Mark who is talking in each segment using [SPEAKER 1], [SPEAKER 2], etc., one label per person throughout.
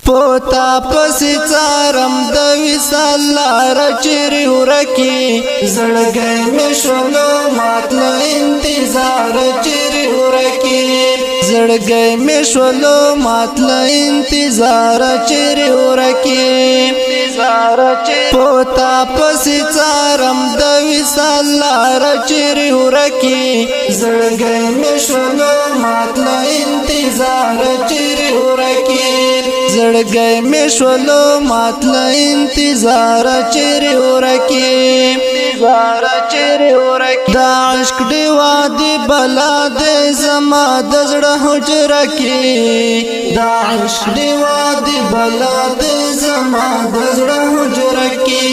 [SPEAKER 1] پوتا پسی چارم د وصال لار چیرې ورکی زړګی مې شولو ماتل انتظار چیرې ورکی زړګی مې شولو ماتل انتظار چیرې ورکی پوتا پسی چارم د وصال لار چیرې ورکی زړګی مې شولو ماتل انتظار چیرې ورکی زړګی مې شولو ماتل انتظار چیرې ورکی دا عشق دیوا دی بلا دی زما د زړه حجره کې دا عشق دیوا دی بلا دی زما د زړه حجره کې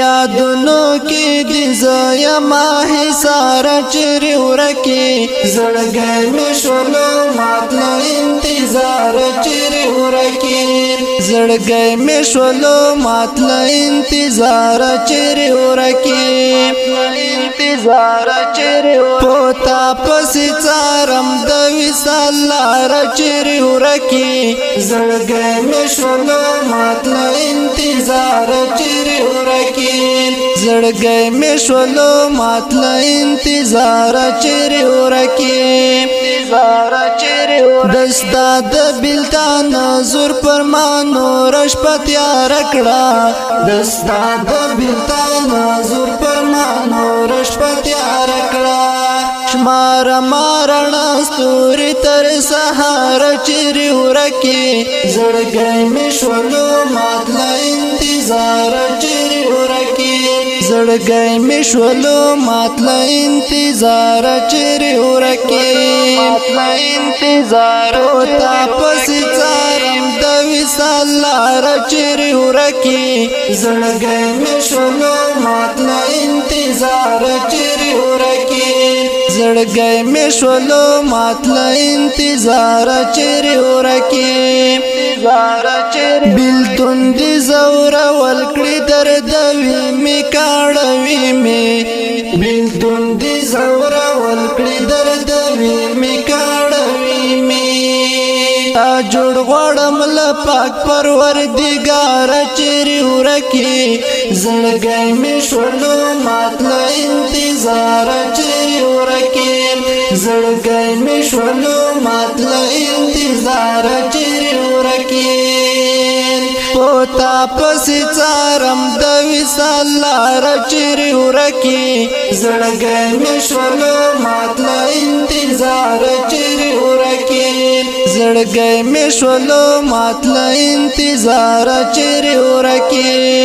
[SPEAKER 1] یادونو کې دې زما حصار چیرې ورکی زړګی مې شولو ماتل انتظار چیرې ورکی زړګی مې شولو ماتل انتظار چیرې ورکی پوتا پسی چارم د وصال لار چیرې ورکی زړګی مې شولو ماتل انتظار چیرې ورکی زړګی مې شولو ماتل انتظار چیرې ورکی دستا د بلتان زور پر مانو رش پتیار کړه دستا د بلتان زور پر مانو رش پتیار کړه شمار مارنا ستوري تر سهار چیرې ورکی زړګی مې شولو ماتل انتظار چیرې ورکی زړګی مې شولو ماتل انتظار چیرې ورکی پوتا پسی چارم د وصال لار چیرې ورکی زړګی مې شولو ماتل انتظار چیرې ورکی زړګی مې شولو ماتل انتظار چیرې ورکی بیلتون دی زور ولکړي درد وی می کاړوي می بیلتون دی زور ولکړي درد وی می کاړوي می تا جوړ غړم ل پاک پروردګار چیرې ورکی زړګی مې شولو ماتل انتظار چیرې ورکی زړګی مې شولو ماتل انتظار چیرې ورکی پوتا پسی چارم د وصال لار چیرې ورکی زړګی مې شولو ماتل انتظار چیرې ورکی زړګی مې شولو ماتل انتظار چیرې ورکی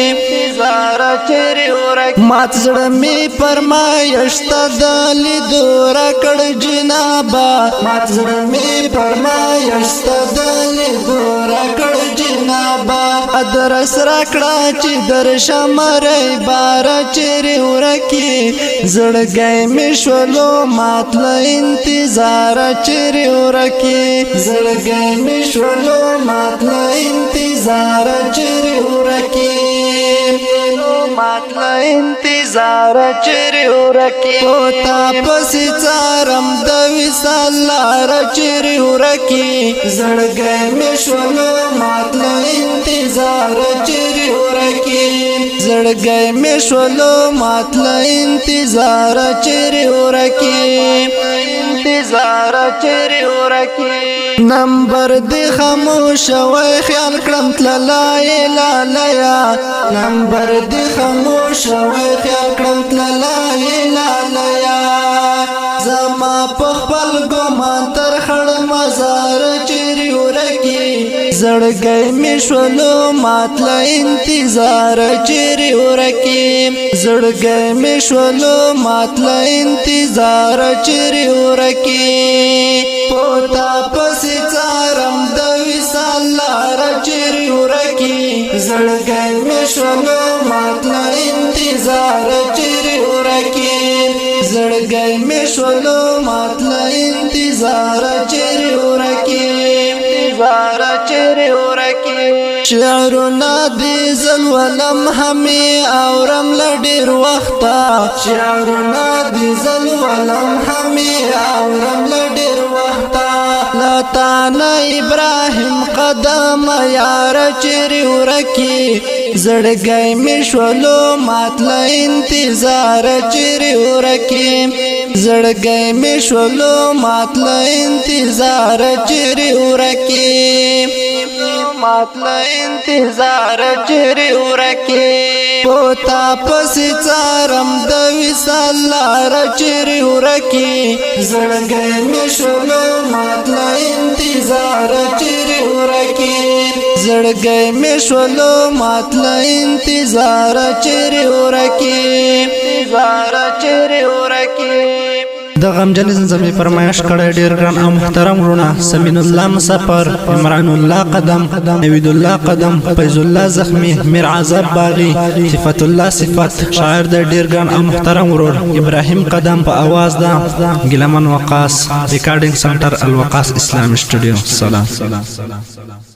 [SPEAKER 1] مات زړه مې فرمایشت د لیدو راکړ جنابا مات زړه مې فرمایشت د لیدو راکړ جنابا ادرس راکړه چې درشم ری بار چیرې ورکی زړګی مې شولو ماتل انتظار چیرې ورکی زړګی مې شولو ماتل انتظار چیرې ورکی ماتل انتظار چیرې ورکی پوتا پسی چارم د وصال لار چیرې ورکی زړګی مې شولو ماتل انتظار چیرې ورکی زړګی مې شولو ماتل انتظار چیرې ورکی نمبر دی خاموش وای خیال کړم تللای لالیا نمبر دی خاموش وای خیال کړم تللای لالیا زما په خپل ګمان تر خړ مزار چیرې ورکی زړګی مې شولو ماتل انتظار چیرې ورکی زړګی مې شولو ماتل انتظار چیرې ورکی پوتا پسی چارم د وصال لار چیرې ورکی زړګی مې شولو ماتل انتظار چیرې ورکی زړګی مې شولو ماتل انتظار چیرې ورکی شعرنا دی زلولم همی اورم لډیر وخته شعرنا دی زلولم همی اورم لډیر وخته تانا ابراهیم قدم یار چیرې ورکی زړګی مې شولو ماتله انتظار چیرې ورکی زړګی مې شولو ماتله انتظار چیرې ورکی ماتله انتظار چیرې ورکی پوتا پسې څارم د وصال لار چیرې ورکی زړګی مې شولو ماتله انتظار چیرې ورکی زړګی مې شولو ماتله انتظار چیرې ورکی انتظار چیرې ورکی
[SPEAKER 2] د غمجن زمزمې فرمایش کړی ډیر ګران او محترم ورونه سمین الله مسافر عمران الله قدم نوید الله قدم فیض الله زخمی میر عذاب باغی صفت الله صفت شاعر د ډیر ګران او محترم ورور ابراهیم قدم په आवाज دا ګلمن وقاص ریکارډینګ سنټر الوقاص اسلامي سټوډیو سلام